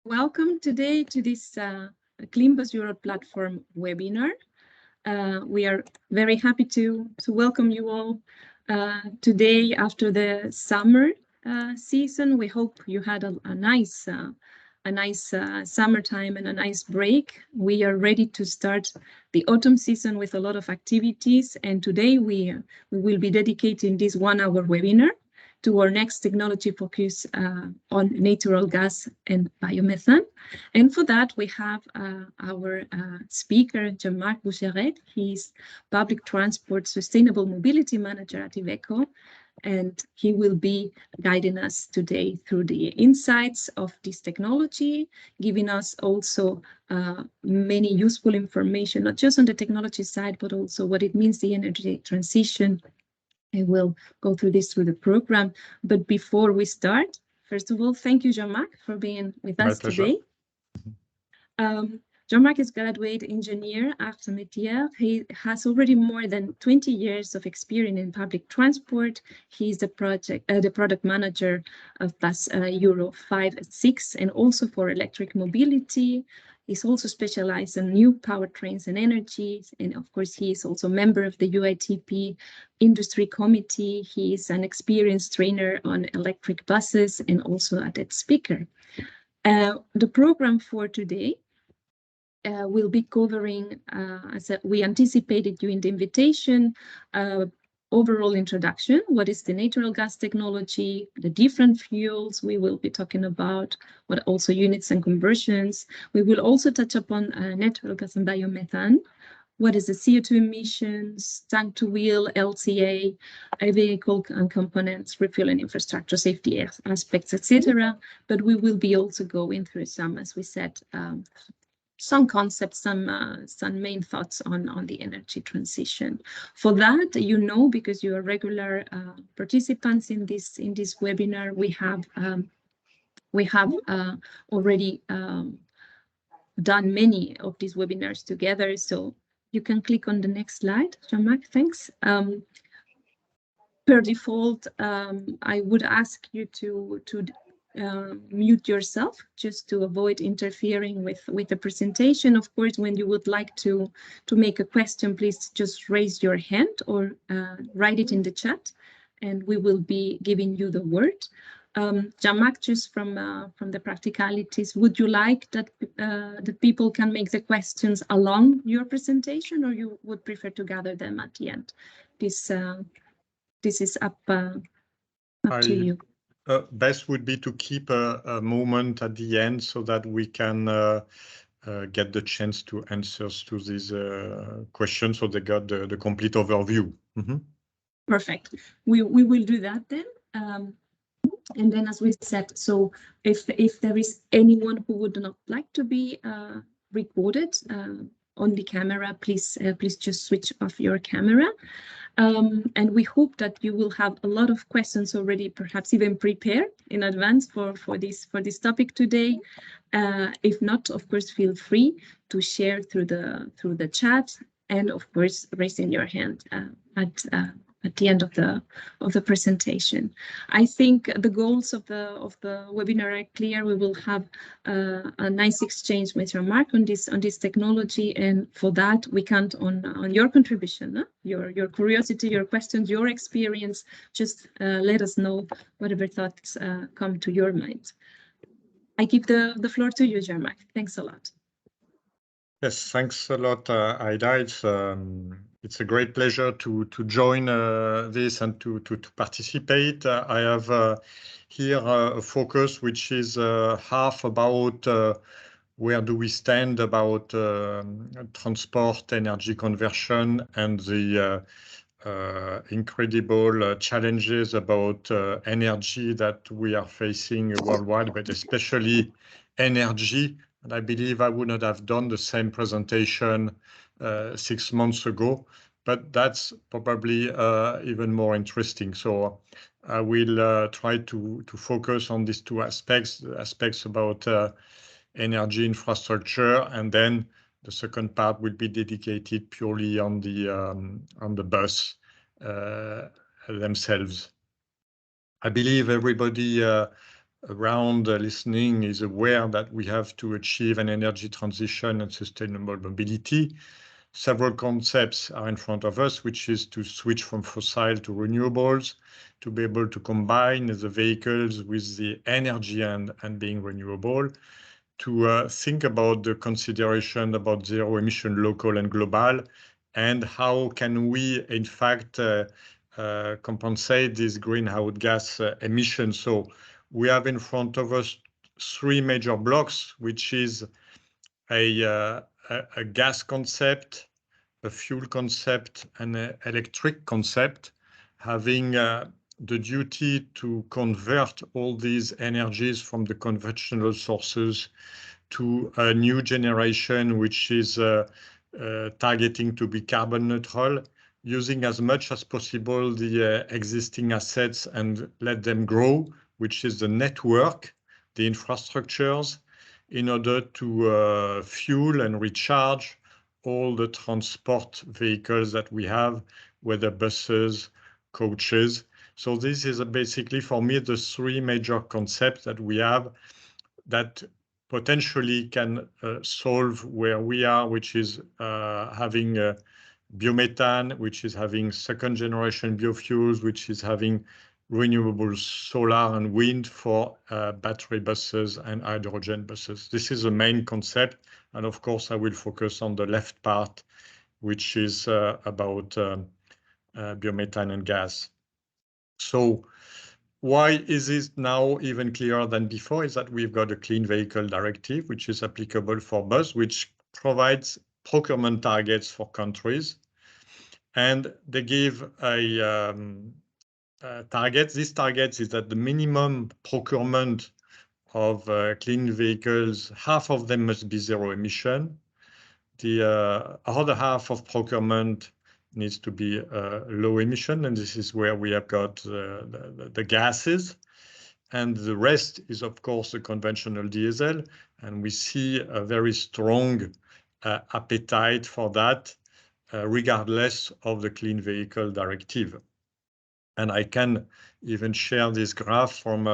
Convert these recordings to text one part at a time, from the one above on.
Welcome today to this Clean Bus Europe platform webinar. We are very happy to welcome you all today after the summer season. We hope you had a nice summertime and a nice break. We are ready to start the autumn season with a lot of activities, and today we will be dedicating this 1-hour webinar to our next technology focus on natural gas and biomethane. And for that, we have our speaker, Jean-Marc Boucheret. He's Public Transport Sustainable Mobility Manager at IVECO, and he will be guiding us today through the insights of this technology, giving us also many useful information, not just on the technology side, but also what it means, the energy transition. I will go through this through the program. But before we start, first of all, thank you, Jean-Marc, for being with us today. Jean-Marc is graduate engineer after métier. He has already more than 20 years of experience in public transport. He's the product manager of bus Euro 5 and 6, and also for electric mobility. He's also specialized in new powertrains and energy. And of course, he is also a member of the UITP industry committee. He is an experienced trainer on electric buses and also a TED speaker. The program for today will be covering, as we anticipated during the invitation, overall introduction. What is the natural gas technology, the different fuels we will be talking about, what also units and conversions. We will also touch upon natural gas and biomethane. What is the CO2 emissions, tank to wheel, LCA, IVECO and components, refueling infrastructure, safety aspects, etc. But we will be also going through some, as we said, some concepts, some main thoughts on the energy transition. For that, because you are regular participants in this webinar, we have already done many of these webinars together. So you can click on the next slide, Jean-Marc. Thanks. Per default, I would ask you to mute yourself just to avoid interfering with the presentation. Of course, when you would like to make a question, please just raise your hand or write it in the chat, and we will be giving you the word. Jean-Marc, just from the practicalities, would you like that the people can make the questions along your presentation, or you would prefer to gather them at the end? This is up to you. Best would be to keep a moment at the end so that we can get the chance to answer to these questions, so they got the complete overview. Perfect. We will do that then. And then, as we said, so if there is anyone who would not like to be recorded on the camera, please just switch off your camera. And we hope that you will have a lot of questions already, perhaps even prepared in advance for this topic today. If not, of course, feel free to share through the chat, and of course raising your hand at the end of the presentation. I think the goals of the webinar are clear. We will have a nice exchange with Jean-Marc on this technology, and for that we count on your contribution, your curiosity, your questions, your experience. Just let us know whatever thoughts come to your mind. I give the floor to you, Jean-Marc. Thanks a lot. Yes, thanks a lot, Aida. It's a great pleasure to join this and to participate. I have here a focus which is half about where do we stand about transport, energy conversion, and the incredible challenges about energy that we are facing worldwide, but especially energy. And I believe I would not have done the same presentation 6 months ago, but that's probably even more interesting. So I will try to focus on these two aspects about energy infrastructure, and then the second part will be dedicated purely on the bus themselves. I believe everybody around listening is aware that we have to achieve an energy transition and sustainable mobility. Several concepts are in front of us, which is to switch from fossil to renewables, to be able to combine the vehicles with the energy and being renewable, to think about the consideration about zero emission local and global, and how can we, in fact, compensate these greenhouse gas emissions. So we have in front of us three major blocks, which is a gas concept, a fuel concept, and an electric concept, having the duty to convert all these energies from the conventional sources to a new generation, which is targeting to be carbon neutral, using as much as possible the existing assets and let them grow, which is the network, the infrastructures, in order to fuel and recharge all the transport vehicles that we have, whether buses, coaches. So this is basically, for me, the three major concepts that we have that potentially can solve where we are, which is having biomethane, which is having second generation biofuels, which is having renewable solar and wind for battery buses and hydrogen buses. This is the main concept. And of course, I will focus on the left part, which is about biomethane and gas. So why is it now even clearer than before is that we've got a clean vehicle directive, which is applicable for bus, which provides procurement targets for countries. And they give a target. This target is that the minimum procurement of clean vehicles, half of them must be zero emission. The other half of procurement needs to be low emission, and this is where we have got the gases. And the rest is, of course, the conventional diesel. And we see a very strong appetite for that, regardless of the Clean Vehicle Directive. And I can even share this graph from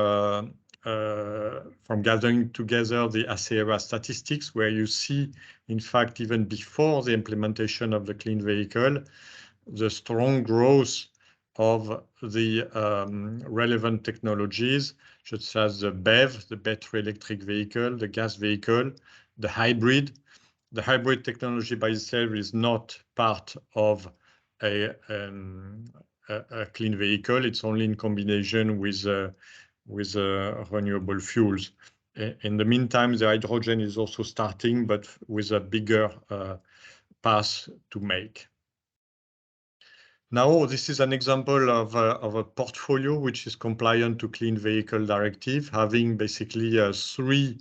gathering together the ACERA statistics, where you see, in fact, even before the implementation of the clean vehicle, the strong growth of the relevant technologies, such as the BEV, the battery electric vehicle, the gas vehicle, the hybrid. The hybrid technology by itself is not part of a clean vehicle. It's only in combination with renewable fuels. In the meantime, the hydrogen is also starting, but with a bigger path to make. Now, this is an example of a portfolio which is compliant to Clean Vehicle Directive, having basically three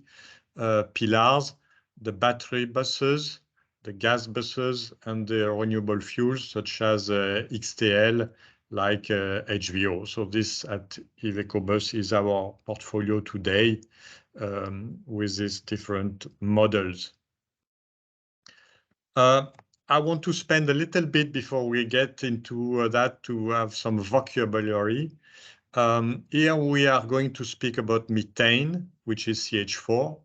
pillars: the battery buses, the gas buses, and the renewable fuels, such as XTL, like HVO. So this at IVECO Bus is our portfolio today with these different models. I want to spend a little bit before we get into that to have some vocabulary. Here we are going to speak about methane, which is CH4.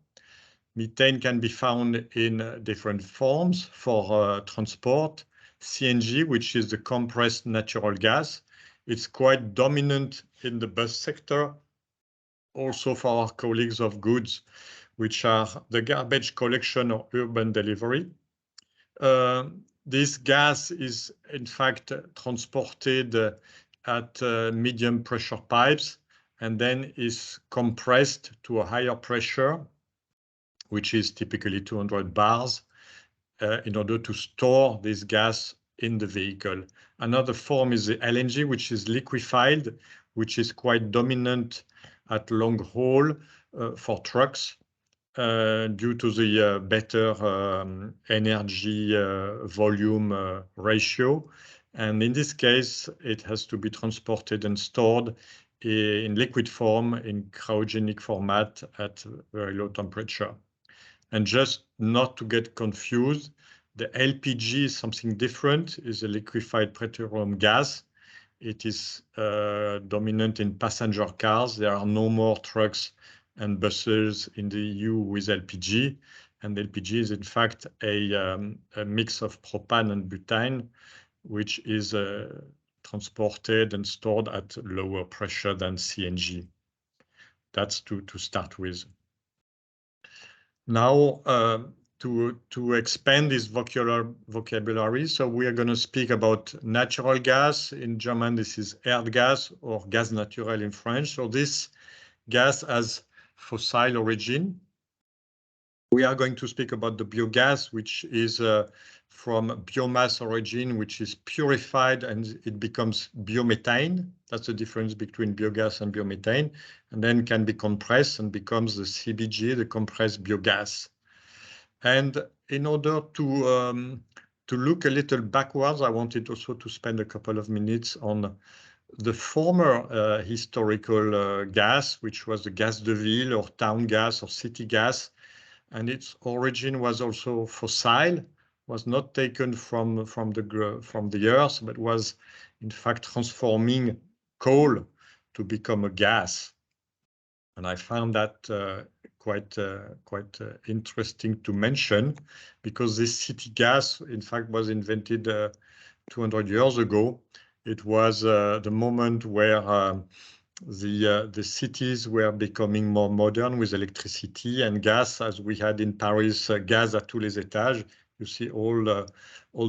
Methane can be found in different forms for transport. CNG, which is the compressed natural gas. It's quite dominant in the bus sector. Also for our colleagues of goods, which are the garbage collection or urban delivery. This gas is, in fact, transported at medium pressure pipes and then is compressed to a higher pressure, which is typically 200 bars, in order to store this gas in the vehicle. Another form is the LNG, which is liquefied, which is quite dominant at long haul for trucks due to the better energy volume ratio. And in this case, it has to be transported and stored in liquid form in cryogenic format at very low temperature. And just not to get confused, the LPG is something different, is a liquefied petroleum gas. It is dominant in passenger cars. There are no more trucks and buses in the EU with LPG. And LPG is in fact a mix of propane and butane, which is transported and stored at lower pressure than CNG. That's to start with. Now, to expand this vocabulary, so we are going to speak about natural gas. In German, this is Erdgas or gaz naturel in French. So this gas has fossil origin. We are going to speak about the biogas, which is from biomass origin, which is purified and it becomes biomethane. That's the difference between biogas and biomethane, and then can be compressed and becomes the CBG, the compressed biogas. And in order to look a little backwards, I wanted also to spend a couple of minutes on the former historical gas, which was the gas de ville or town gas or city gas. And its origin was also fossil, was not taken from the earth, but was in fact transforming coal to become a gas. And I found that quite interesting to mention, because this city gas, in fact, was invented 200 years ago. It was the moment where the cities were becoming more modern with electricity and gas, as we had in Paris, gas à tous les étages. You see, all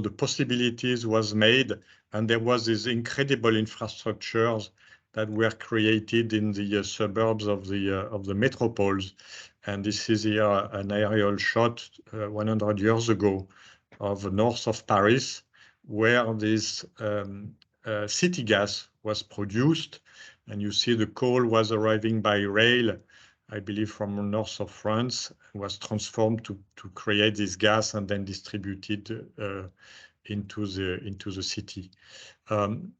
the possibilities was made, and there was these incredible infrastructures that were created in the suburbs of the metropoles. And this is here an aerial shot 100 years ago of north of Paris, where this city gas was produced. And you see the coal was arriving by rail, I believe from north of France, was transformed to create this gas and then distributed into the city.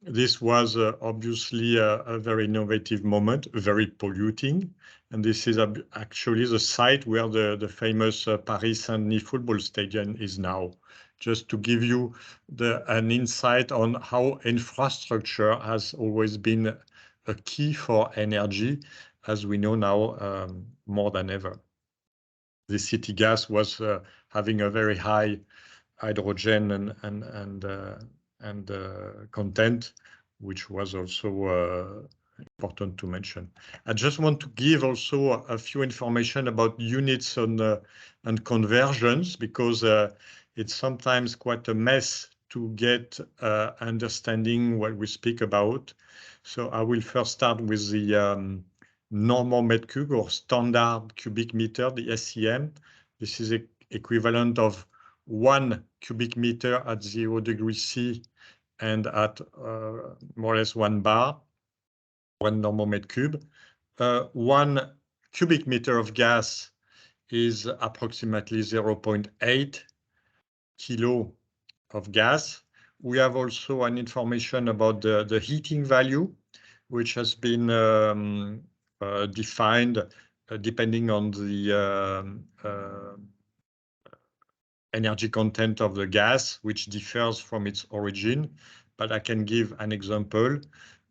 This was obviously a very innovative moment, very polluting. And this is actually the site where the famous Paris Saint-Denis football stadium is now. Just to give you an insight on how infrastructure has always been a key for energy, as we know now more than ever. The city gas was having a very high hydrogen and content, which was also important to mention. I just want to give also a few information about units and conversions, because it's sometimes quite a mess to get understanding what we speak about. So I will first start with the normal meters cubed or standard cubic meter, the SCM. This is equivalent of 1 cubic meter at 0 degrees C and at more or less 1 bar, 1 normal meter cube. 1 cubic meter of gas is approximately 0.8 kilo of gas. We have also an information about the heating value, which has been defined depending on the energy content of the gas, which differs from its origin. But I can give an example,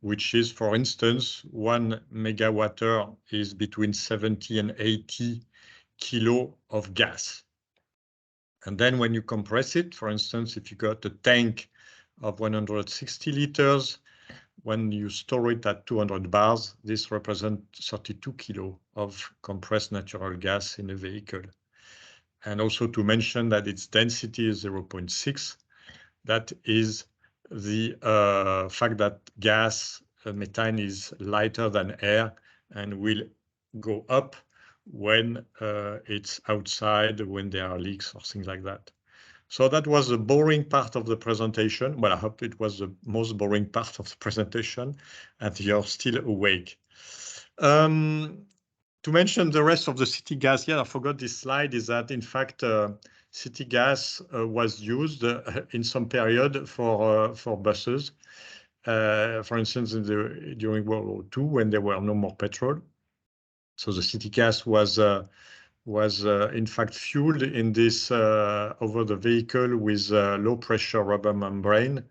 which is, for instance, 1 megawatt is between 70 and 80 kilo of gas. And then when you compress it, for instance, if you got a tank of 160 liters, when you store it at 200 bars, this represents 32 kilo of compressed natural gas in a vehicle. And also to mention that its density is 0.6. That is the fact that gas, methane, is lighter than air and will go up when it's outside, when there are leaks or things like that. So that was the boring part of the presentation. Well, I hope it was the most boring part of the presentation and you're still awake. To mention the rest of the city gas, yeah, I forgot this slide, is that in fact city gas was used in some period for buses. For instance, during World War II, when there were no more petrol. So the city gas was in fact fueled in this over the vehicle with low pressure rubber membrane.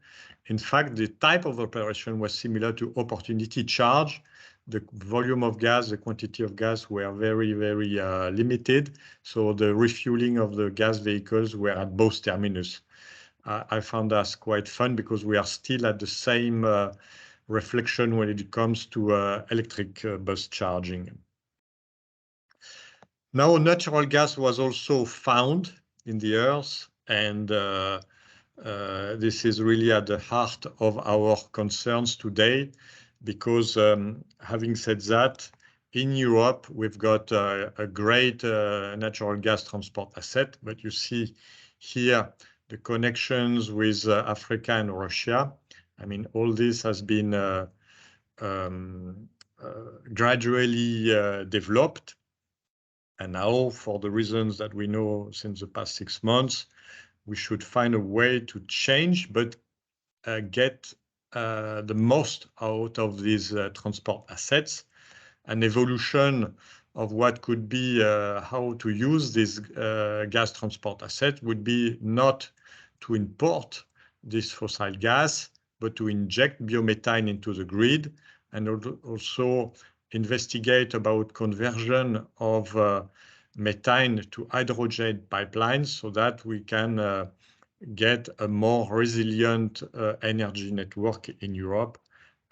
In fact, the type of operation was similar to opportunity charge, the volume of gas, the quantity of gas were very, very limited. So the refueling of the gas vehicles were at both terminus. I found that quite fun because we are still at the same reflection when it comes to electric bus charging. Now, natural gas was also found in the earth, and this is really at the heart of our concerns today, because having said that, in Europe, we've got a great natural gas transport asset, but you see here the connections with Africa and Russia. I mean, all this has been gradually developed. And now, for the reasons that we know since the past 6 months, we should find a way to change, but get the most out of these transport assets. An evolution of what could be how to use this gas transport asset would be not to import this fossil gas, but to inject biomethane into the grid, and also investigate about conversion of methane to hydrogen pipelines so that we can get a more resilient energy network in Europe.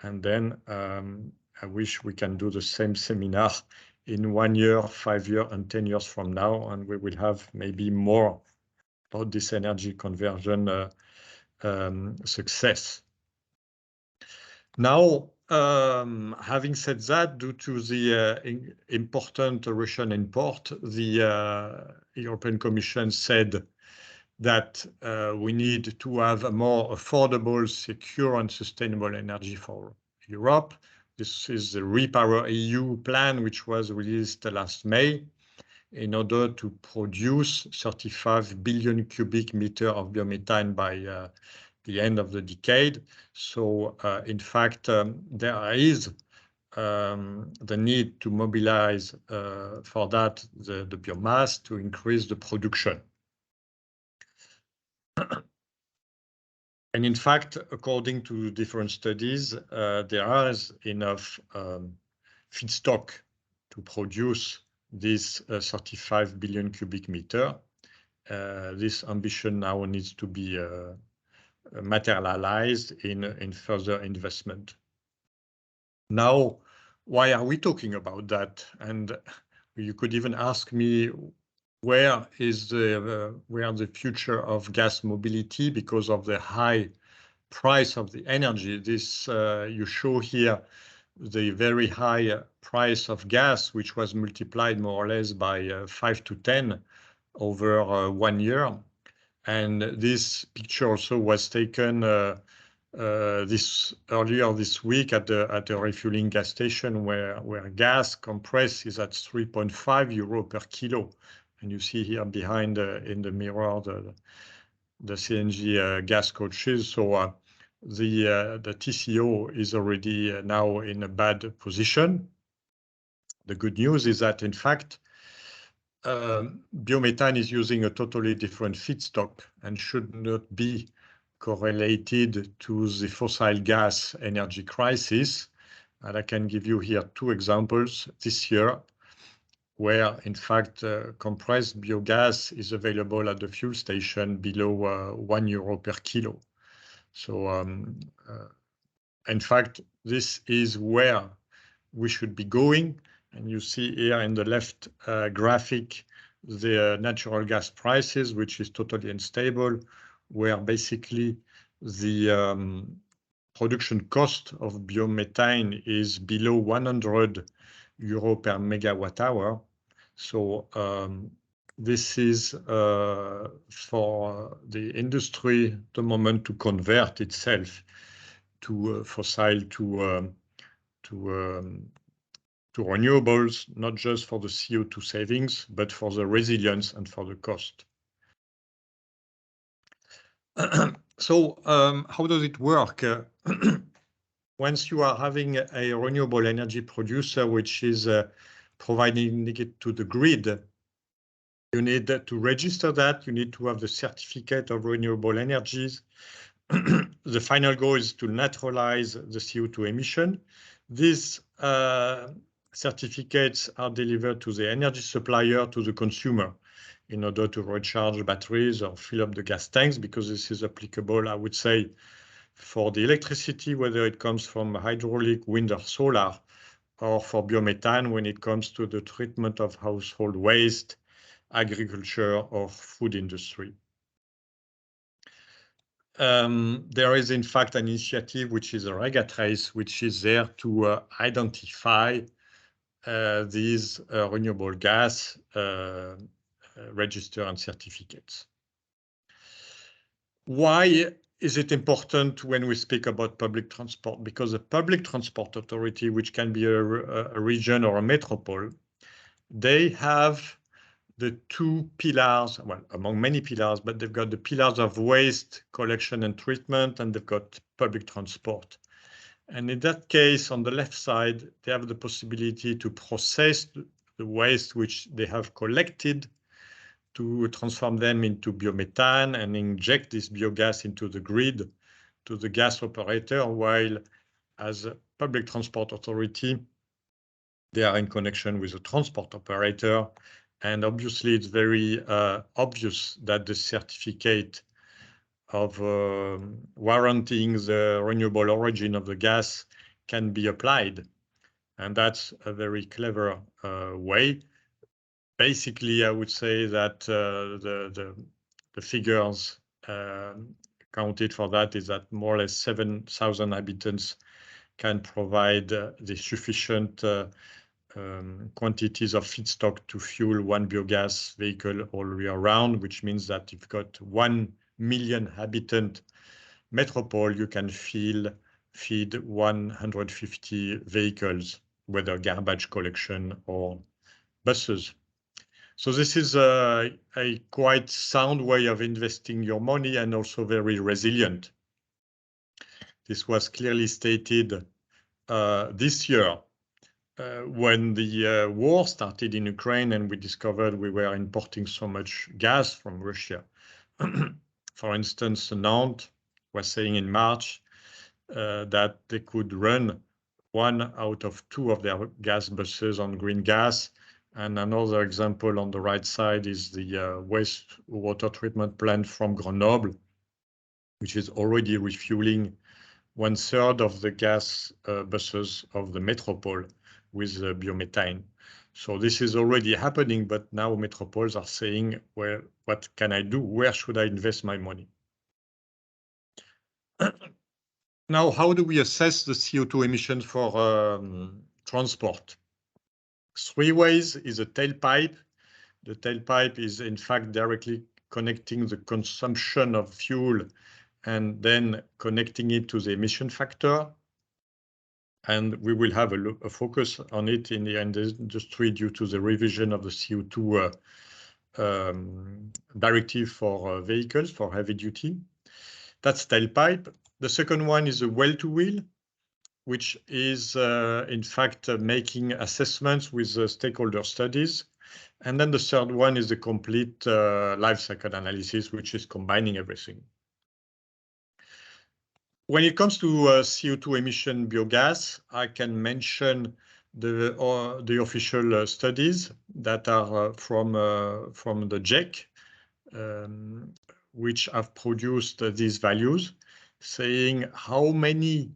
And then I wish we can do the same seminar in 1 year, 5 years, and 10 years from now, and we will have maybe more about this energy conversion success. Now, having said that, due to the important Russian import, the European Commission said that we need to have a more affordable, secure, and sustainable energy for Europe. This is the Repower EU plan, which was released last May, in order to produce 35 billion cubic meters of biomethane by the end of the decade. So, in fact, there is the need to mobilize for that the biomass to increase the production. And in fact, according to different studies, there is enough feedstock to produce this 35 billion cubic meter. This ambition now needs to be materialized in further investment. Now, why are we talking about that? And you could even ask me, where is the future of gas mobility because of the high price of the energy? This you show here the very high price of gas, which was multiplied more or less by 5 to 10 over 1 year. And this picture also was taken earlier this week at the refueling gas station, where gas compressed is at 3.5 euro per kilo. And you see here behind in the mirror the CNG gas coaches. So the TCO is already now in a bad position. The good news is that, in fact, biomethane is using a totally different feedstock and should not be correlated to the fossil gas energy crisis. And I can give you here 2 examples this year, where, in fact, compressed biogas is available at the fuel station below 1 euro per kilo. So, in fact, this is where we should be going. And you see here in the left graphic, the natural gas prices, which is totally unstable, where basically the production cost of biomethane is below 100 euro per megawatt hour. So this is for the industry the moment to convert itself to fossil to renewables, not just for the CO2 savings, but for the resilience and for the cost. So how does it work? Once you are having a renewable energy producer which is providing it to the grid, you need to register that. You need to have the certificate of renewable energies. The final goal is to neutralize the CO2 emission. This certificates are delivered to the energy supplier, to the consumer, in order to recharge batteries or fill up the gas tanks, because this is applicable, I would say, for the electricity, whether it comes from hydraulic, wind, or solar, or for biomethane when it comes to the treatment of household waste, agriculture, or food industry. There is, in fact, an initiative which is a Regatrace, which is there to identify these renewable gas register and certificates. Why is it important when we speak about public transport? Because the public transport authority, which can be a region or a metropole, they have the two pillars, well, among many pillars, but they've got the pillars of waste collection and treatment, and they've got public transport. And in that case, on the left side, they have the possibility to process the waste which they have collected, to transform them into biomethane and inject this biogas into the grid to the gas operator, while as a public transport authority, they are in connection with the transport operator. And obviously, it's very obvious that the certificate of warranting the renewable origin of the gas can be applied. And that's a very clever way. Basically, I would say that the figures counted for that is that more or less 7,000 inhabitants can provide the sufficient quantities of feedstock to fuel one biogas vehicle all year round, which means that you've got 1 million habitant metropole, you can feed 150 vehicles, whether garbage collection or buses. So this is a quite sound way of investing your money, and also very resilient. This was clearly stated this year when the war started in Ukraine, and we discovered we were importing so much gas from Russia. For instance, Nantes was saying in March that they could run 1 out of 2 of their gas buses on green gas. And another example on the right side is the wastewater treatment plant from Grenoble, which is already refueling 1/3 of the gas buses of the metropole with biomethane. So this is already happening, but now metropoles are saying, well, what can I do? Where should I invest my money? Now, how do we assess the CO2 emissions for transport? 3 ways is a tailpipe. The tailpipe is, in fact, directly connecting the consumption of fuel and then connecting it to the emission factor. And we will have a focus on it in the industry due to the revision of the CO2 directive for vehicles, for heavy duty. That's tailpipe. The second one is a well-to-wheel, which is, in fact, making assessments with stakeholder studies. And then the third one is the complete life cycle analysis, which is combining everything. When it comes to CO2 emission biogas, I can mention the official studies that are from the JEC, which have produced these values, saying how many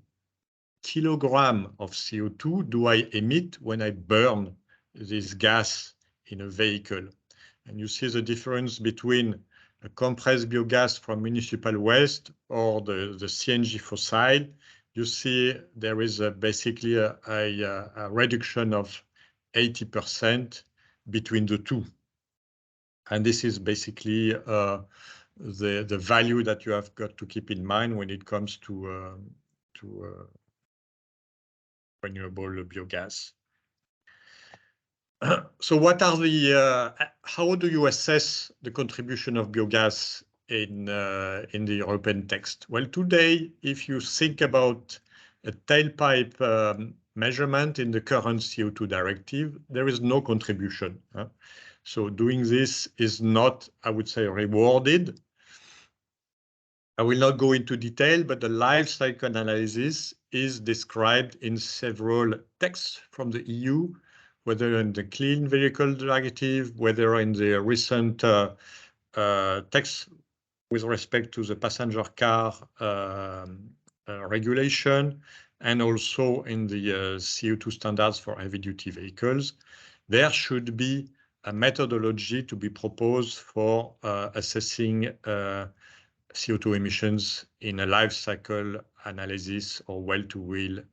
kilogram of CO2 do I emit when I burn this gas in a vehicle. And you see the difference between a compressed biogas from municipal waste or the CNG fossil. You see there is basically a reduction of 80% between the two. And this is basically the value that you have got to keep in mind when it comes to renewable biogas. So what are the, how do you assess the contribution of biogas in the European text? Well, today, if you think about a tailpipe measurement in the current CO2 directive, there is no contribution. So doing this is not, I would say, rewarded. I will not go into detail, but the life cycle analysis is described in several texts from the EU, whether in the Clean Vehicle Directive, whether in the recent text with respect to the passenger car regulation, and also in the CO2 standards for heavy-duty vehicles. There should be a methodology to be proposed for assessing CO2 emissions in a life cycle analysis or well-to-wheel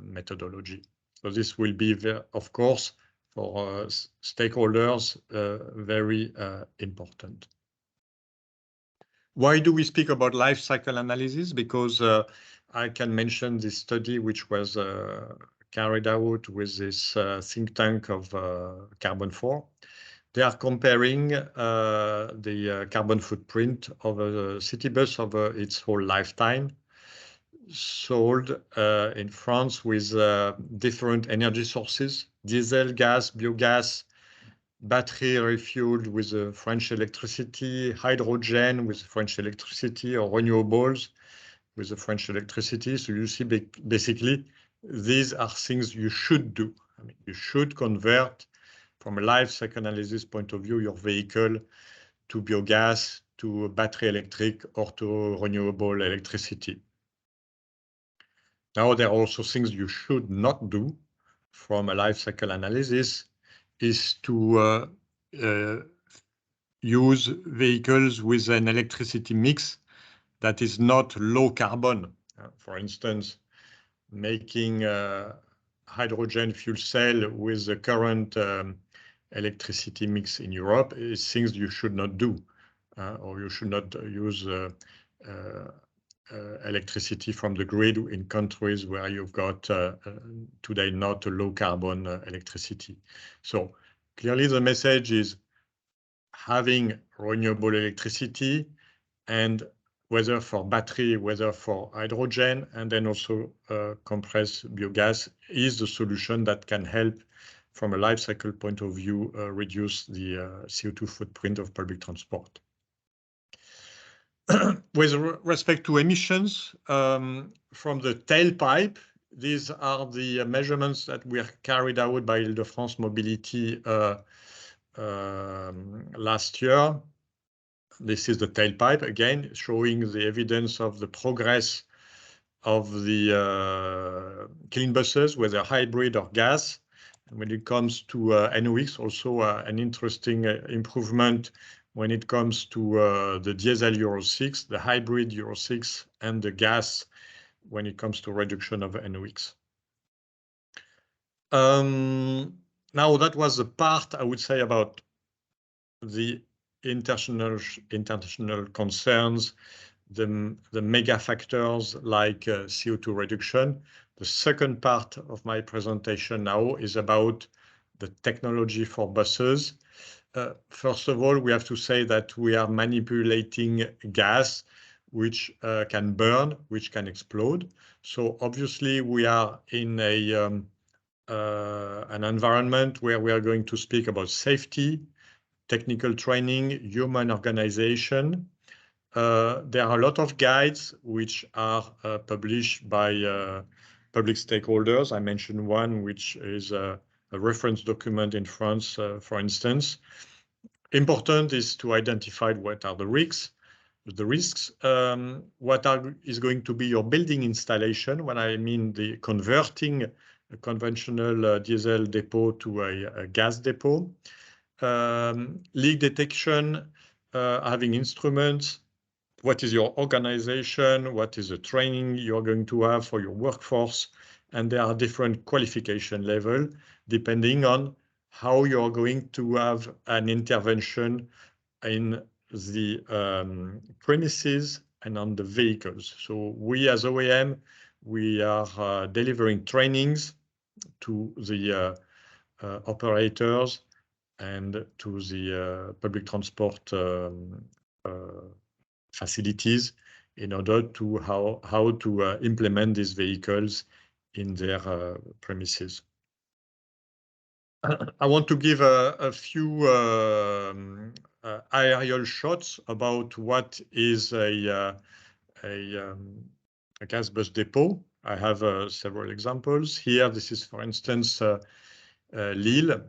methodology. So this will be, of course, for stakeholders, very important. Why do we speak about life cycle analysis? Because I can mention this study which was carried out with this think tank of Carbon 4. They are comparing the carbon footprint of a city bus over its whole lifetime, sold in France with different energy sources, diesel, gas, biogas, battery refueled with French electricity, hydrogen with French electricity, or renewables with the French electricity. So you see, basically, these are things you should do. I mean, you should convert, from a life cycle analysis point of view, your vehicle to biogas, to battery electric, or to renewable electricity. Now, there are also things you should not do from a life cycle analysis, is to use vehicles with an electricity mix that is not low carbon. For instance, making hydrogen fuel cell with the current electricity mix in Europe is things you should not do, or you should not use electricity from the grid in countries where you've got today not low carbon electricity. So clearly the message is having renewable electricity, and whether for battery, whether for hydrogen, and then also compressed biogas is the solution that can help, from a life cycle point of view, reduce the CO2 footprint of public transport. With respect to emissions from the tailpipe, these are the measurements that were carried out by Île-de-France Mobility last year. This is the tailpipe, again, showing the evidence of the progress of the clean buses, whether hybrid or gas. And when it comes to NOx, also an interesting improvement when it comes to the diesel Euro 6, the hybrid Euro 6, and the gas when it comes to reduction of NOx. Now, that was the part, I would say, about the international concerns, the mega factors like CO2 reduction. The second part of my presentation now is about the technology for buses. First of all, we have to say that we are manipulating gas, which can burn, which can explode. So obviously we are in an environment where we are going to speak about safety, technical training, human organization. There are a lot of guides which are published by public stakeholders. I mentioned one, which is a reference document in France, for instance. Important is to identify what are the risks. What is going to be your building installation, when I mean the converting a conventional diesel depot to a gas depot. Leak detection, having instruments. What is your organization? What is the training you're going to have for your workforce? And there are different qualification levels depending on how you're going to have an intervention in the premises and on the vehicles. So we as OEM, we are delivering trainings to the operators and to the public transport facilities in order to how to implement these vehicles in their premises. I want to give a few aerial shots about what is a gas bus depot. I have several examples here. This is, for instance, Lille.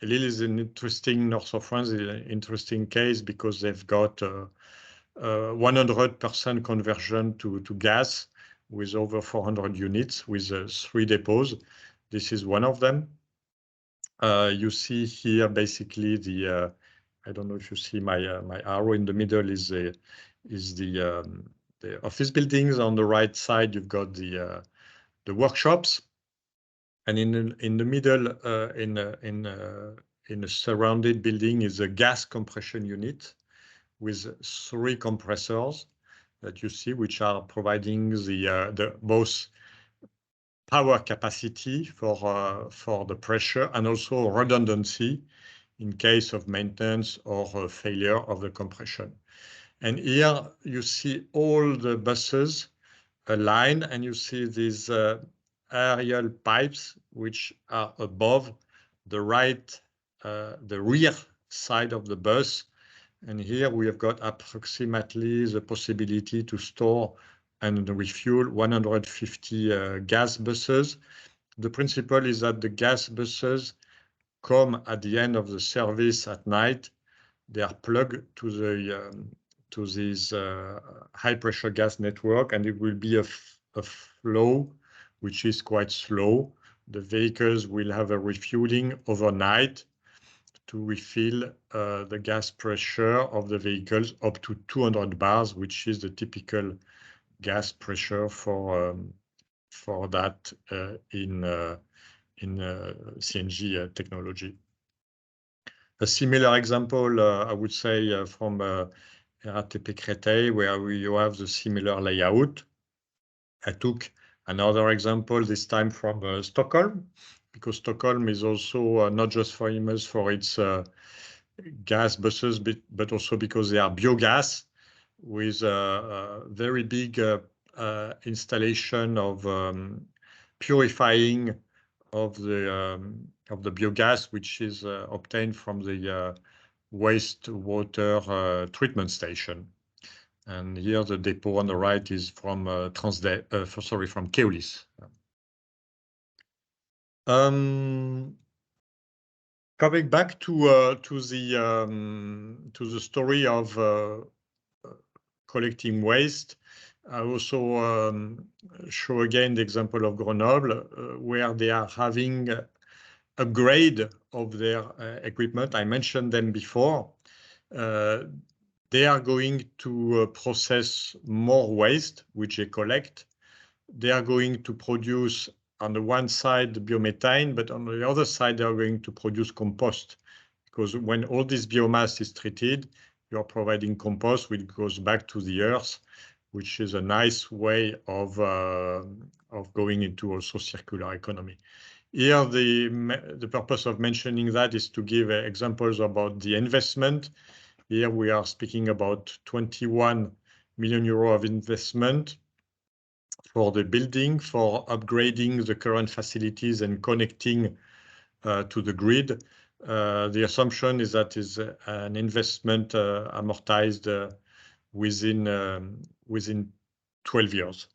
Lille is an interesting, north of France, an interesting case because they've got 100% conversion to gas with over 400 units with 3 depots. This is one of them. You see here basically the I don't know if you see my my arrow in the middle is the office buildings. On the right side, you've got the workshops, and in the middle, in a surrounded building, is a gas compression unit with 3 compressors that you see, which are providing the both power capacity for the pressure and also redundancy in case of maintenance or failure of the compression. And here you see all the buses aligned, and you see these aerial pipes which are above the rear side of the bus. And here we have got approximately the possibility to store and refuel 150 gas buses. The principle is that the gas buses come at the end of the service at night. They are plugged to this high pressure gas network, and it will be a flow which is quite slow. The vehicles will have a refueling overnight to refill the gas pressure of the vehicles up to 200 bars, which is the typical gas pressure for that in CNG technology. A similar example, I would say, from RATP Créteil, where you have the similar layout. I took another example, this time from Stockholm, because Stockholm is also not just famous for its gas buses, but also because they are biogas, with a very big installation of purifying of the biogas, which is obtained from the wastewater treatment station. And here the depot on the right is from from Keolis. Coming back to the story of collecting waste, I also show again the example of Grenoble, where they are having upgrade of their equipment. I mentioned them before. They are going to process more waste, which they collect. They are going to produce, on the one side, biomethane, but on the other side, they are going to produce compost. Because when all this biomass is treated, you are providing compost, which goes back to the earth, which is a nice way of going into also circular economy. Here, the purpose of mentioning that is to give examples about the investment. Here we are speaking about 21 million euro of investment for the building, for upgrading the current facilities and connecting to the grid. The assumption is that is an investment amortized within 12 years.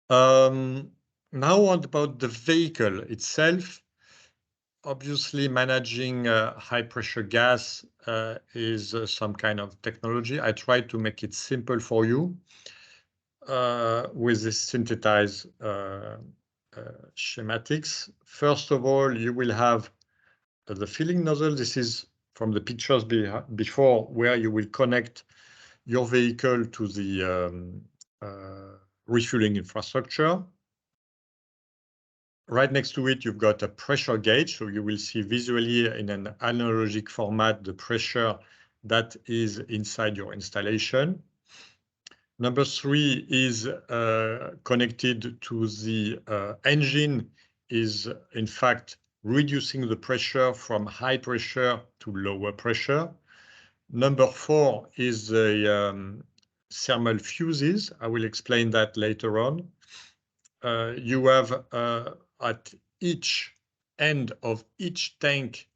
Now about the vehicle itself. Obviously, managing high pressure gas is some kind of technology. I tried to make it simple for you with this synthesized schematics. First of all, you will have the filling nozzle. This is from the pictures before, where you will connect your vehicle to the refueling infrastructure. Right next to it, you've got a pressure gauge, so you will see visually in an analogic format the pressure that is inside your installation. Number 3 is connected to the engine, is in fact reducing the pressure from high pressure to lower pressure. Number 4 is the thermal fuses. I will explain that later on. You have at each end of each tank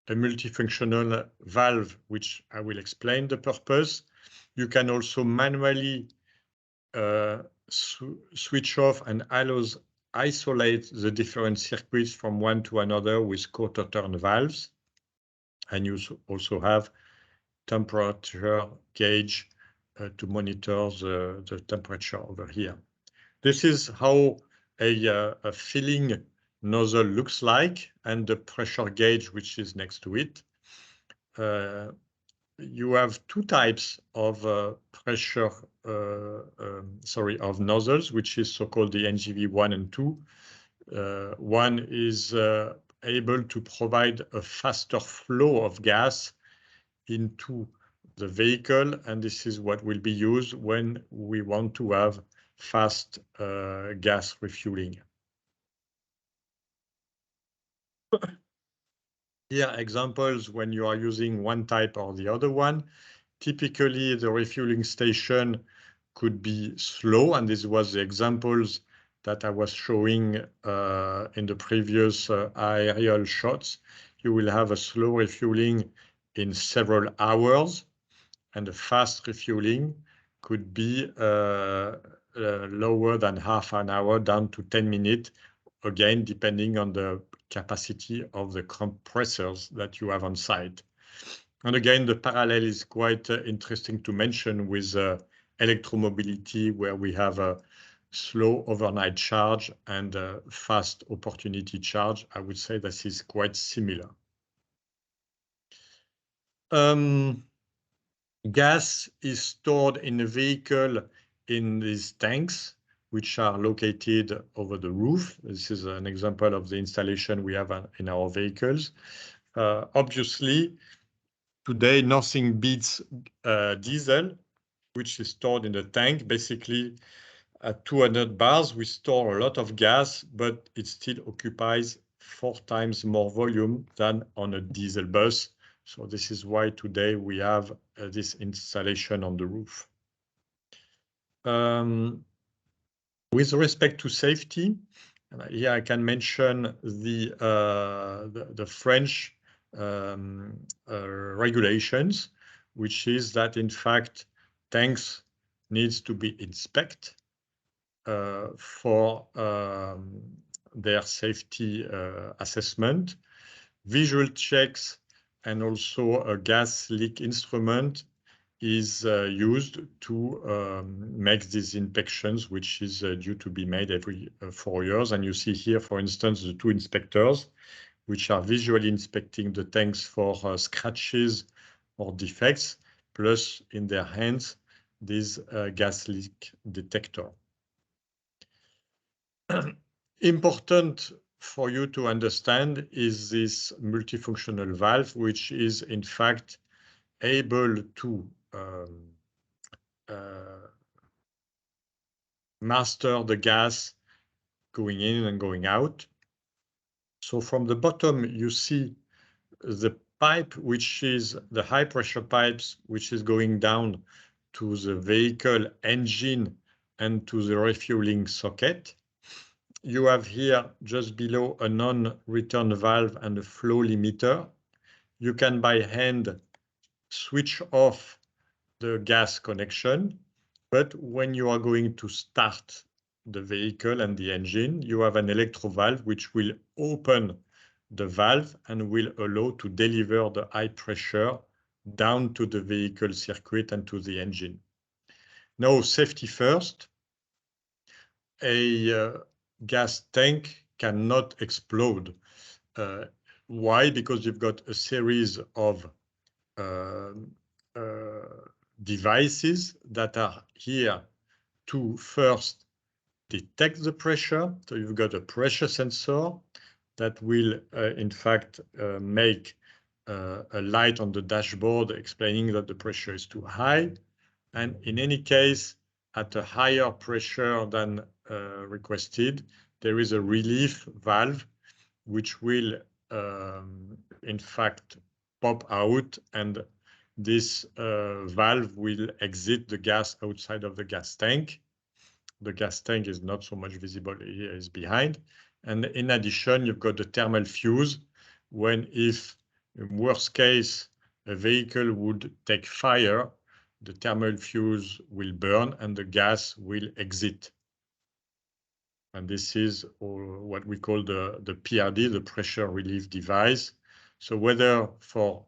a multifunctional valve, which I will explain the purpose. You can also manually switch off and isolate the different circuits from one to another with quarter turn valves. And you also have temperature gauge to monitor the temperature over here. This is how a filling nozzle looks like, and the pressure gauge which is next to it. You have two types of of nozzles, which is so-called the NGV1 and 2. One is able to provide a faster flow of gas into the vehicle, and this is what will be used when we want to have fast gas refueling. Here, examples when you are using one type or the other one. Typically, the refueling station could be slow, and this was the examples that I was showing in the previous aerial shots. You will have a slow refueling in several hours, and a fast refueling could be lower than half an hour, down to 10 minutes, again, depending on the capacity of the compressors that you have on site. And again, the parallel is quite interesting to mention with electromobility, where we have a slow overnight charge and a fast opportunity charge. I would say this is quite similar. Gas is stored in the vehicle in these tanks, which are located over the roof. This is an example of the installation we have in our vehicles. Obviously, today, nothing beats diesel, which is stored in the tank. Basically, at 200 bars, we store a lot of gas, but it still occupies 4 times more volume than on a diesel bus. So this is why today we have this installation on the roof. With respect to safety, here I can mention the French regulations, which is that in fact tanks needs to be inspected for their safety assessment, visual checks, and also a gas leak instrument is used to make these inspections, which is due to be made every 4 years. And you see here, for instance, the 2 inspectors, which are visually inspecting the tanks for scratches or defects, plus in their hands, this gas leak detector. Important for you to understand is this multifunctional valve, which is in fact able to master the gas going in and going out. So from the bottom, you see the pipe, which is the high pressure pipes, which is going down to the vehicle engine and to the refueling socket. You have here just below a non-return valve and a flow limiter. You can by hand switch off the gas connection, but when you are going to start the vehicle and the engine, you have an electro valve which will open the valve and will allow to deliver the high pressure down to the vehicle circuit and to the engine. Now, safety first. A gas tank cannot explode. Why? Because you've got a series of devices that are here to first detect the pressure. So you've got a pressure sensor that will, in fact, make a light on the dashboard explaining that the pressure is too high. And in any case, at a higher pressure than requested, there is a relief valve which will, in fact, pop out, and this valve will exit the gas outside of the gas tank. The gas tank is not so much visible here, is behind. And in addition, you've got the thermal fuse, when if, in worst case, a vehicle would take fire, the thermal fuse will burn and the gas will exit. And this is what we call the PRD, the pressure relief device. So whether for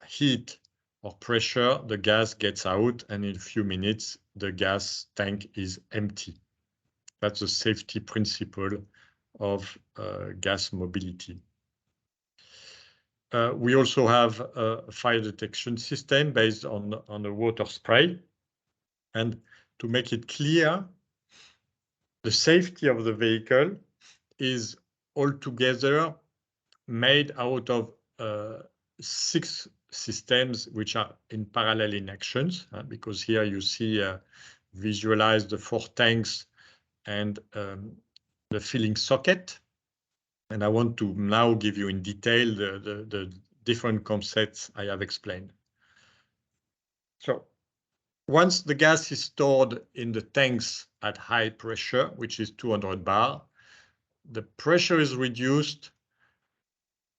heat or pressure, the gas gets out, and in a few minutes, the gas tank is empty. That's the safety principle of gas mobility. We also have a fire detection system based on a water spray. And to make it clear, the safety of the vehicle is altogether made out of 6 systems which are in parallel in actions, because here you see visualize the 4 tanks and the filling socket. And I want to now give you in detail the different concepts I have explained. So once the gas is stored in the tanks at high pressure, which is 200 bar, the pressure is reduced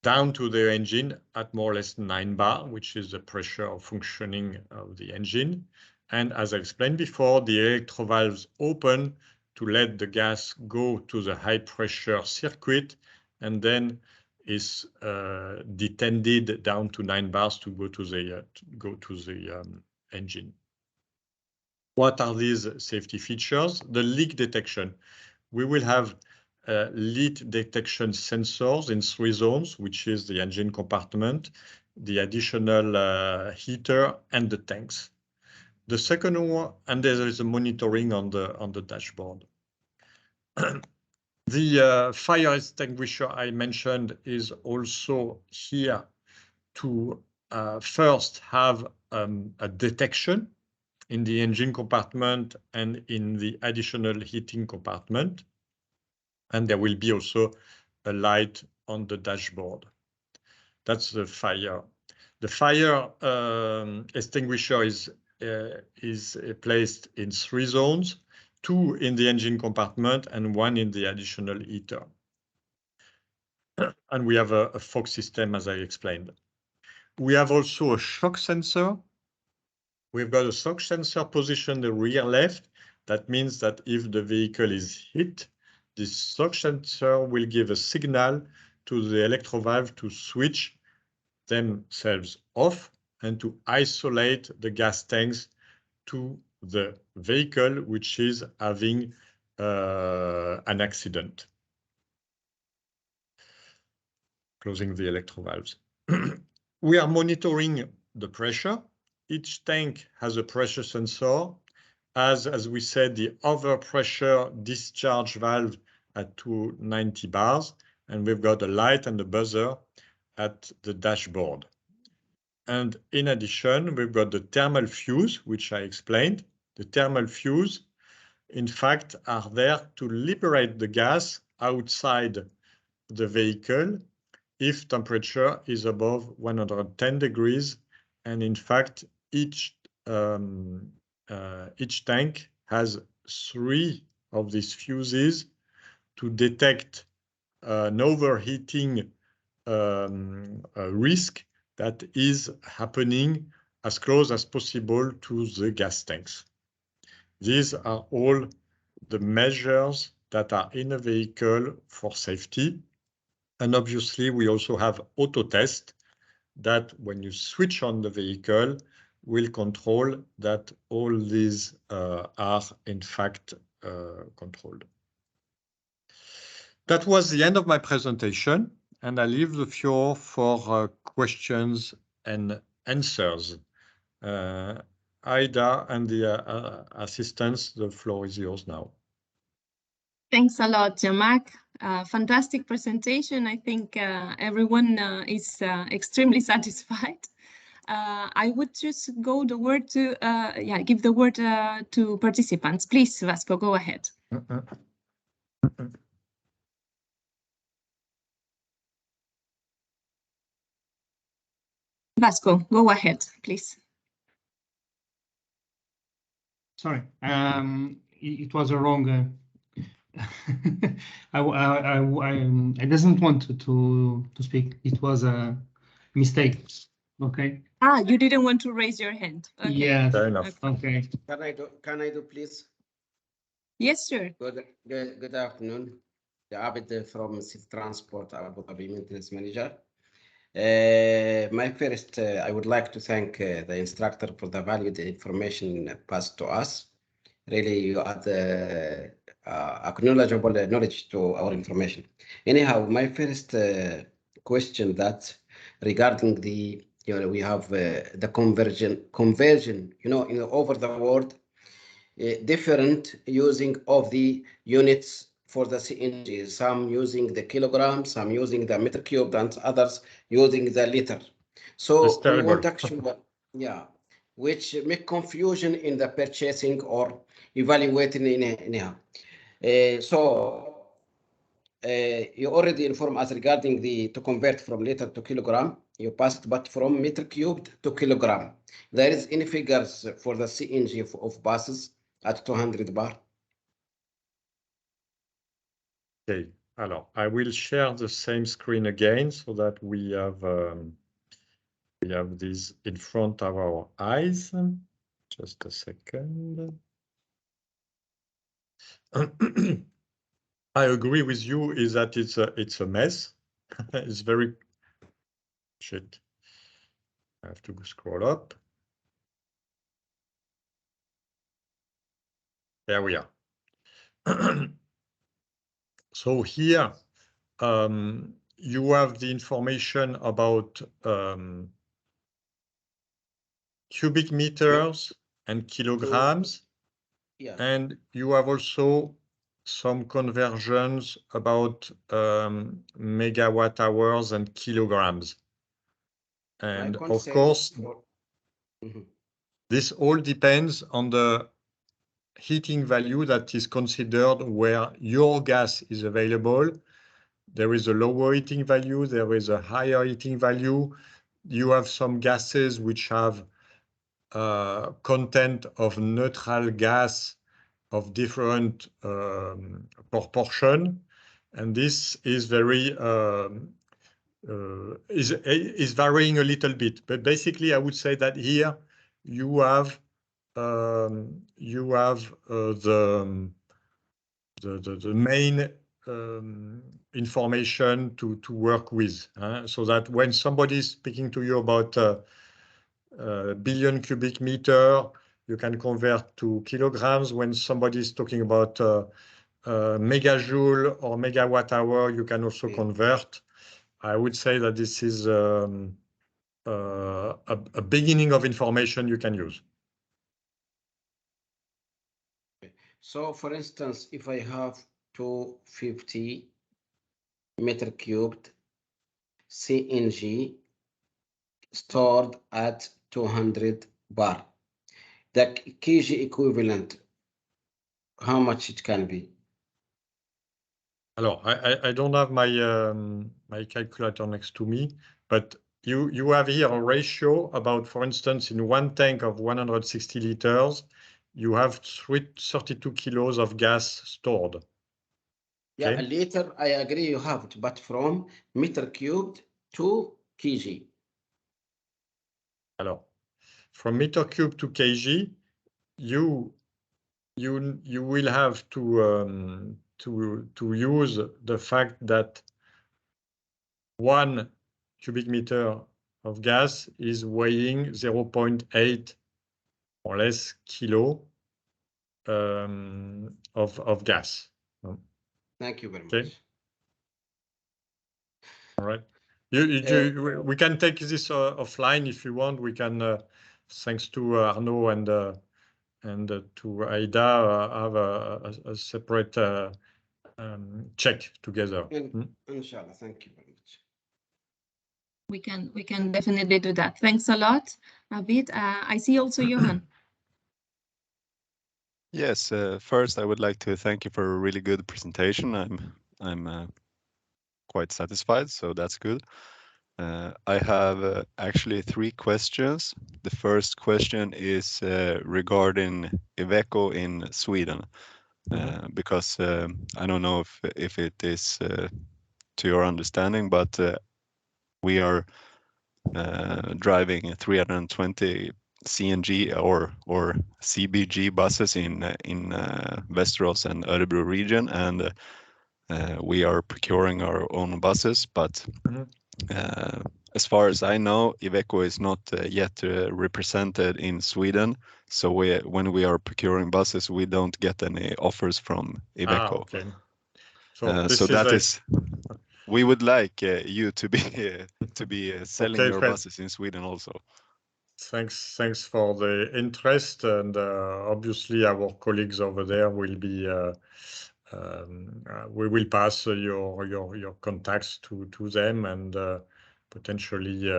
down to the engine at more or less 9 bar, which is the pressure of functioning of the engine. And as I explained before, the electrovalves open to let the gas go to the high pressure circuit, and then is detended down to 9 bars to go to the engine. What are these safety features? The leak detection. We will have leak detection sensors in 3 zones, which is the engine compartment, the additional heater, and the tanks. The second one, and there is a monitoring on the dashboard. The fire extinguisher I mentioned is also here to first have a detection in the engine compartment and in the additional heating compartment. And there will be also a light on the dashboard. That's the fire. The fire extinguisher is placed in 3 zones, 2 in the engine compartment and 1 in the additional heater. And we have a fog system, as I explained. We have also a shock sensor. We've got a shock sensor positioned the rear left. That means that if the vehicle is hit, this shock sensor will give a signal to the electrovalve to switch themselves off and to isolate the gas tanks to the vehicle which is having an accident. Closing the electrovalves. We are monitoring the pressure. Each tank has a pressure sensor. As we said, the overpressure discharge valve at 290 bars, and we've got a light and a buzzer at the dashboard. And in addition, we've got the thermal fuse, which I explained. The thermal fuse, in fact, are there to liberate the gas outside the vehicle if temperature is above 110 degrees. And in fact, each tank has 3 of these fuses to detect an overheating risk that is happening as close as possible to the gas tanks. These are all the measures that are in a vehicle for safety. And obviously, we also have auto test that when you switch on the vehicle will control that all these are in fact controlled. That was the end of my presentation, and I leave the floor for questions and answers. Aida and the assistants, the floor is yours now. Thanks a lot, Jean-Marc. Fantastic presentation. I think everyone is extremely satisfied. I would just go the word to, give the word to participants. Please, Vasco, go ahead. Vasco, go ahead, please. Sorry, it was a wrong. I doesn't want to speak. It was a mistake. Okay. Ah, you didn't want to raise your hand. Okay. Yes. Fair enough. Okay. Can I do, please? Yes, sir. Good afternoon. Abid from City Transport Abu Dhabi Maintenance Manager. My first, I would like to thank the instructor for the valued information passed to us. Really, you add acknowledgeable knowledge to our information. Anyhow, my first question that regarding the, we have the conversion, over the world, different using of the units for the CNG, some using the kilogram, some using the meter cubed, and others using the liter. So we want actually, yeah, which make confusion in the purchasing or evaluating anyhow. You already informed us regarding to convert from liter to kilogram. You passed, but from meter cubed to kilogram. There is any figures for the CNG of buses at 200 bar? Okay, alors, I will share the same screen again so that we have this in front of our eyes. Just a second. I agree with you is that it's a mess. It's very shit. I have to scroll up. There we are. So here you have the information about cubic meters and kilograms. Yeah. And you have also some conversions about megawatt hours and kilograms. And of course, this all depends on the heating value that is considered where your gas is available. There is a lower heating value, there is a higher heating value. You have some gases which have content of neutral gas of different proportion, and this is very is varying a little bit. But basically, I would say that here you have the main information to work with, so that when somebody is speaking to you about billion cubic meter, you can convert to kilograms. When somebody is talking about megajoule or megawatt hour, you can also convert. I would say that this is a beginning of information you can use. So, for instance, if I have 250 meter cubed CNG stored at 200 bar, the kg equivalent, how much it can be? Alors, I don't have my my calculator next to me, but you have here a ratio about, for instance, in one tank of 160 liters, you have 32 kilos of gas stored. Yeah, Okay? a liter, I agree you have it, but from meter cubed to kg. Alors, from meter cube to kg, you will have to use the fact that 1 cubic meter of gas is weighing 0.8 or less kilo of gas. Thank you very much. Okay. All right. We can take this offline if you want. We can, thanks to Arnaud and to Aida, have a separate check together. Inshallah, thank you very much. We can definitely do that. Thanks a lot, Abid. I see also Johan. Yes, first I would like to thank you for a really good presentation. I'm quite satisfied, so that's good. I have actually 3 questions. The first question is regarding IVECO in Sweden, because I don't know if it is to your understanding, but we are driving 320 CNG or CBG buses in Västerås and Örebro region, and we are procuring our own buses. But as far as I know, IVECO is not yet represented in Sweden. So when we are procuring buses, we don't get any offers from IVECO. Okay. We would like you to be selling your Fred. buses in Sweden also. Thanks for the interest, and obviously our colleagues over there will be. We will pass your contacts to them and potentially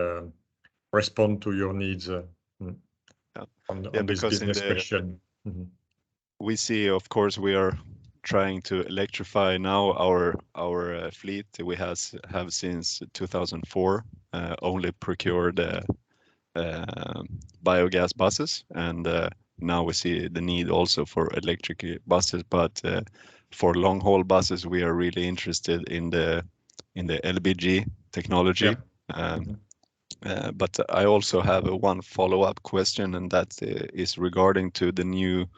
respond to your needs on this business question. We see, of course, we are trying to electrify now our fleet. We have since 2004 only procured biogas buses, and now we see the need also for electric buses. But for long haul buses, we are really interested in the LBG technology. But I also have one follow-up question, and that is regarding to the new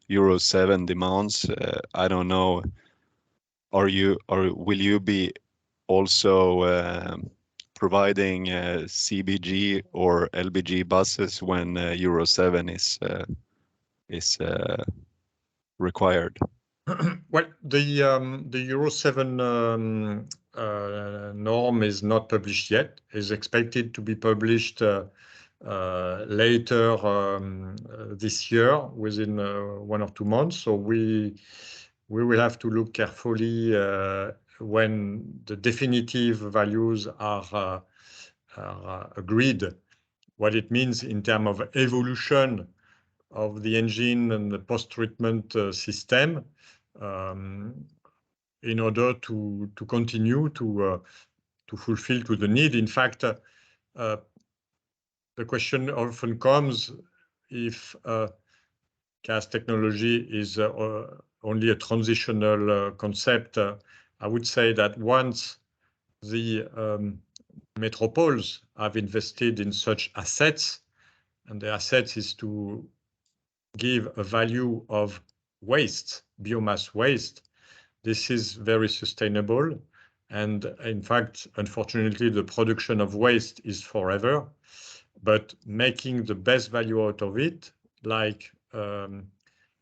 Euro 7 demands. I don't know, will you be also providing CBG or LBG buses when Euro 7 is required? Well, the Euro 7 norm is not published yet. Is expected to be published later this year, within 1 or 2 months. So we will have to look carefully when the definitive values are agreed, what it means in terms of evolution of the engine and the post-treatment system, in order to continue to fulfill to the need. In fact, the question often comes if gas technology is only a transitional concept. I would say that once the metropoles have invested in such assets, and the assets is to give a value of waste, biomass waste, this is very sustainable. And in fact, unfortunately, the production of waste is forever. But making the best value out of it, like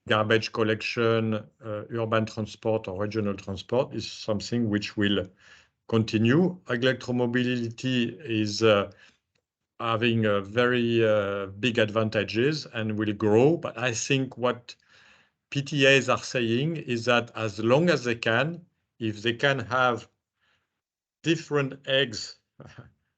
garbage collection, urban transport or regional transport, is something which will continue. Electromobility is having very big advantages and will grow. But I think what PTAs are saying is that as long as they can, if they can have different eggs,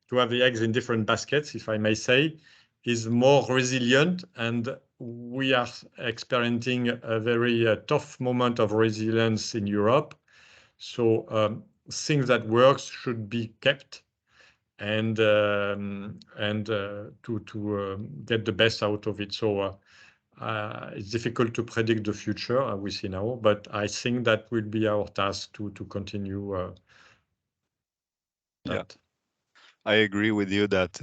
to have the eggs in different baskets, if I may say, is more resilient. And we are experiencing a very tough moment of resilience in Europe. So things that works should be kept, and to get the best out of it. So it's difficult to predict the future, we see now, but I think that will be our task to continue that. Yeah. I agree with you that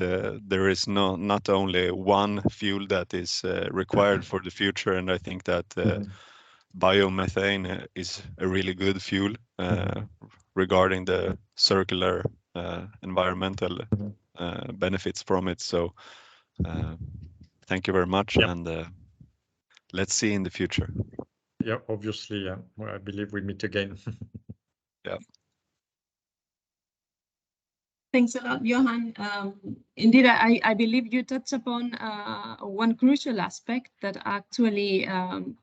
there is not only one fuel that is required for the future, and I think that biomethane is a really good fuel regarding the circular environmental benefits from it. So thank you very much, and let's see in the future. Yeah, obviously, well, I believe we meet again. Yeah. Thanks a lot, Johan. Indeed, I believe you touched upon one crucial aspect that actually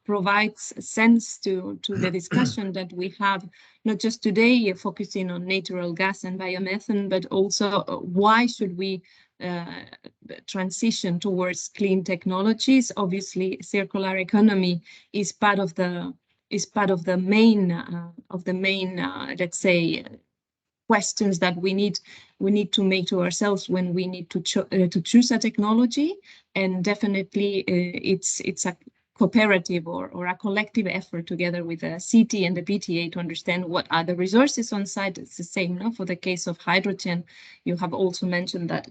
provides sense to the discussion that we have, not just today focusing on natural gas and biomethane, but also why should we transition towards clean technologies. Obviously, circular economy is part of the main let's say questions that we need to make to ourselves when we need to choose a technology. And definitely it's cooperative or a collective effort together with the CT and the PTA to understand what are the resources on site. It's the same, no? For the case of hydrogen, you have also mentioned that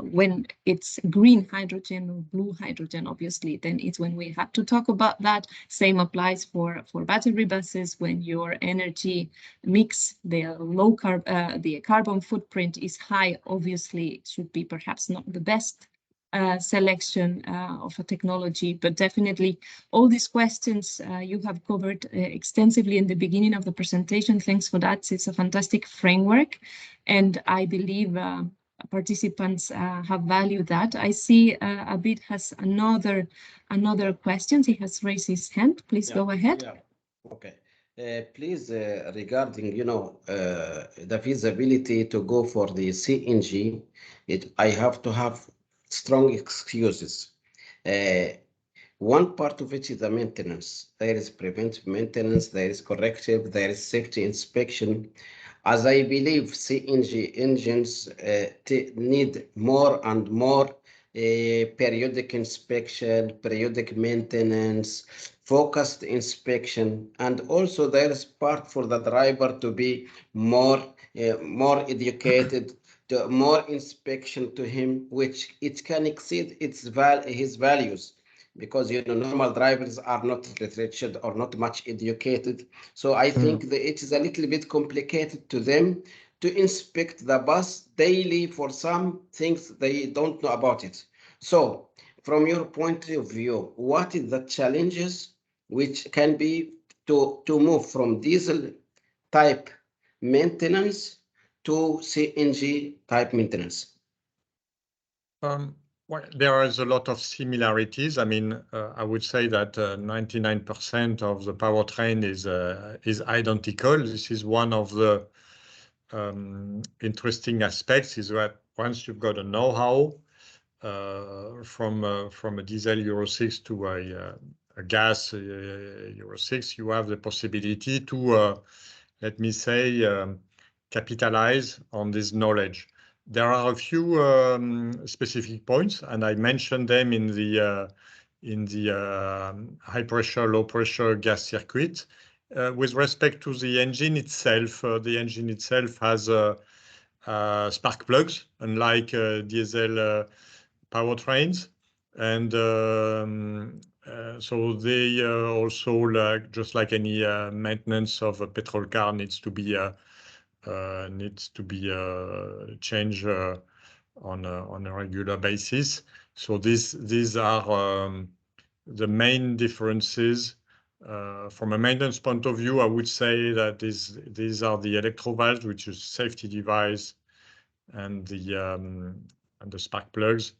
when it's green hydrogen or blue hydrogen, obviously, then it's when we have to talk about that. Same applies for battery buses. When your energy mix, the carbon footprint is high, obviously it should be perhaps not the best selection of a technology, but definitely all these questions you have covered extensively in the beginning of the presentation. Thanks for that. It's a fantastic framework, and I believe participants have valued that. I see Abid has another question. He has raised his hand. Please go ahead. Yeah. Okay. Please, regarding the feasibility to go for the CNG, I have to have strong excuses. One part of it is the maintenance. There is preventive maintenance, there is corrective, there is safety inspection. As I believe CNG engines need more and more periodic inspection, periodic maintenance, focused inspection, and also there is part for the driver to be more educated, to more inspection to him, which it can exceed his values, because normal drivers are not literature or not much educated. So I think that it is a little bit complicated to them to inspect the bus daily for some things they don't know about it. So from your point of view, what is the challenges which can be to move from diesel type maintenance to CNG type maintenance? Well, there is a lot of similarities. I mean, I would say that 99% of the powertrain is identical. This is one of the interesting aspects, is that once you've got a know-how from a diesel Euro 6 to a gas Euro 6, you have the possibility to, let me say, capitalize on this knowledge. There are a few specific points, and I mentioned them in the high pressure, low pressure gas circuit. With respect to the engine itself has spark plugs, unlike diesel powertrains, and so they also, just like any maintenance of a petrol car, needs to be changed on a regular basis. So these are the main differences. From a maintenance point of view, I would say that these are the electrovalves, which is safety device, and the spark plugs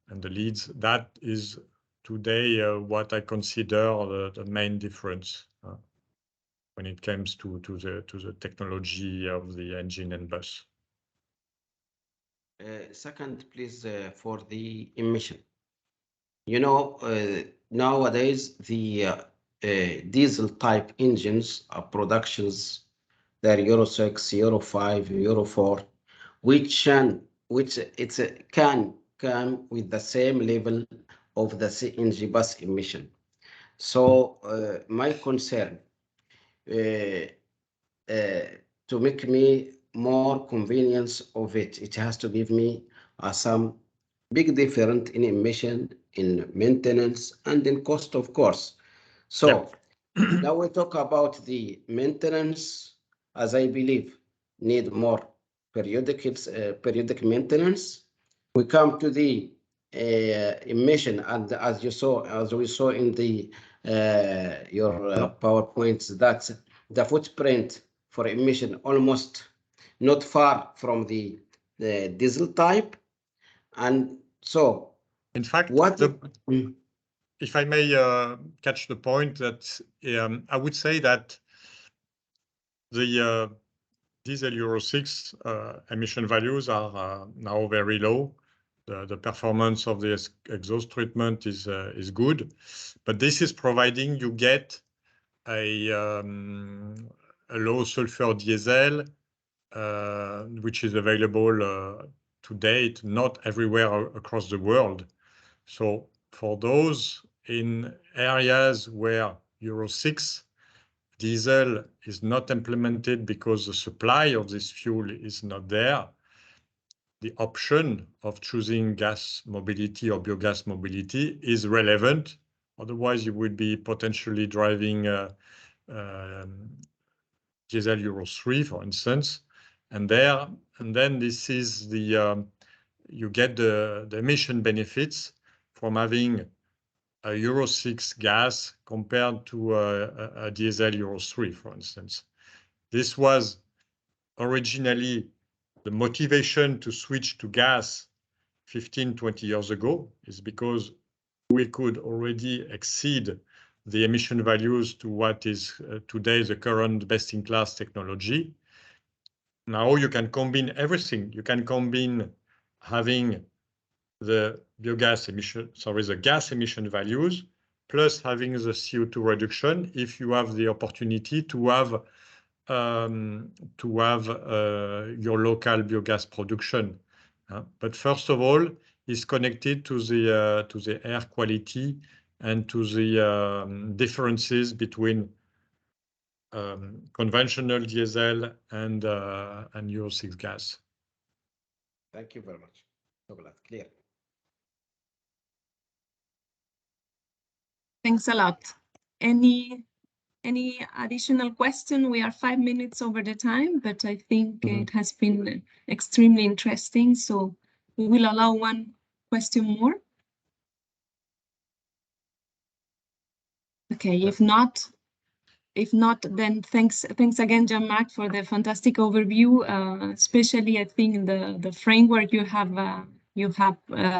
and the leads. That is today what I consider the main difference when it comes to the technology of the engine and bus. Second, please, for the emission. Nowadays the diesel type engines are productions, they're Euro 6, Euro 5, Euro 4, which can come with the same level of the CNG bus emission. So my concern, to make me more convenience of it has to give me some big difference in emission, in maintenance, and in cost, of course. So now we talk about the maintenance, as I believe need more periodic maintenance. We come to the emission, and as we saw in the your PowerPoints, that the footprint for emission almost not far from the diesel type. And so in fact, if I may catch the point, that I would say that the diesel Euro 6 emission values are now very low. The performance of the exhaust treatment is good, but this is providing you get a low sulfur diesel, which is available to date, not everywhere across the world. So for those in areas where Euro 6 diesel is not implemented because the supply of this fuel is not there, the option of choosing gas mobility or biogas mobility is relevant. Otherwise, you would be potentially driving diesel Euro 3, for instance. And then this is the you get the emission benefits from having a Euro 6 gas compared to a diesel Euro 3, for instance. This was originally the motivation to switch to gas 15, 20 years ago, is because we could already exceed the emission values to what is today the current best-in-class technology. Now you can combine everything. You can combine having the biogas emission, the gas emission values, plus having the CO2 reduction if you have the opportunity to have your local biogas production. But first of all, is connected to the air quality and to the differences between conventional diesel and Euro 6 gas. Thank you very much. So glad. Clear. Thanks a lot. Any additional question? We are 5 minutes over the time, but I think it has been extremely interesting. So we will allow one question more. Okay, if not, then thanks again, Jean-Marc, for the fantastic overview. Especially, I think the framework you have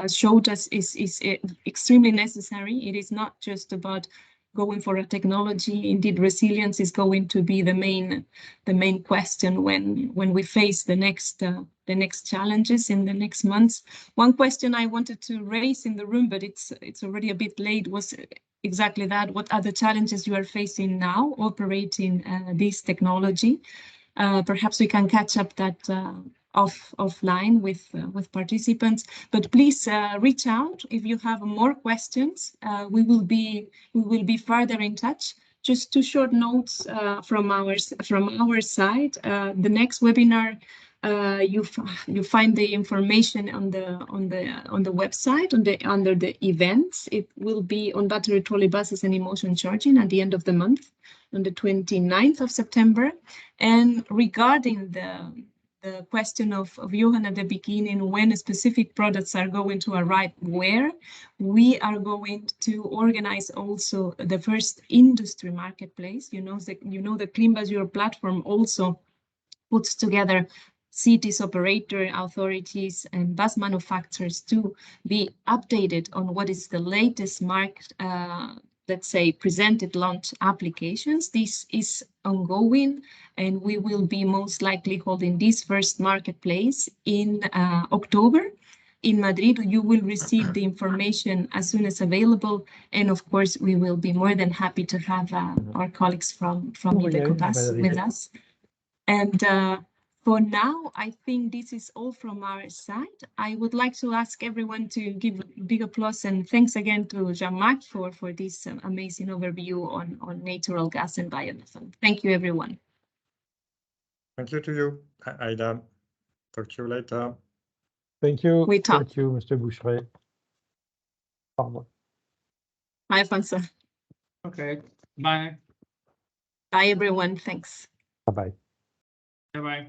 showed us is extremely necessary. It is not just about going for a technology. Indeed, resilience is going to be the main question when we face the next challenges in the next months. One question I wanted to raise in the room, but it's already a bit late, was exactly that. What are the challenges you are facing now operating this technology? Perhaps we can catch up that offline with participants, but please reach out if you have more questions. We will be further in touch. Just 2 short notes from our side. The next webinar, you find the information on the website under the events. It will be on battery trolley buses and emotion charging at the end of the month, on the 29th of September. And regarding the question of Johan at the beginning, when specific products are going to arrive where, we are going to organize also the first industry marketplace. You know the Clean Bus Europe platform also puts together cities, operator authorities, and bus manufacturers to be updated on what is the latest market, let's say, presented launch applications. This is ongoing, and we will be most likely holding this first marketplace in October in Madrid. You will receive the information as soon as available, and of course we will be more than happy to have our colleagues from IVECO Bus with us. And for now, I think this is all from our side. I would like to ask everyone to give a big applause and thanks again to Jean-Marc for this amazing overview on natural gas and biomethane. Thank you, everyone. Thank you to you, Aida. Talk to you later. Thank you. We talk. Thank you, Mr. Boucheret. Bye, Alfonso. Okay. Bye. Bye, everyone. Thanks. bye. Bye-bye.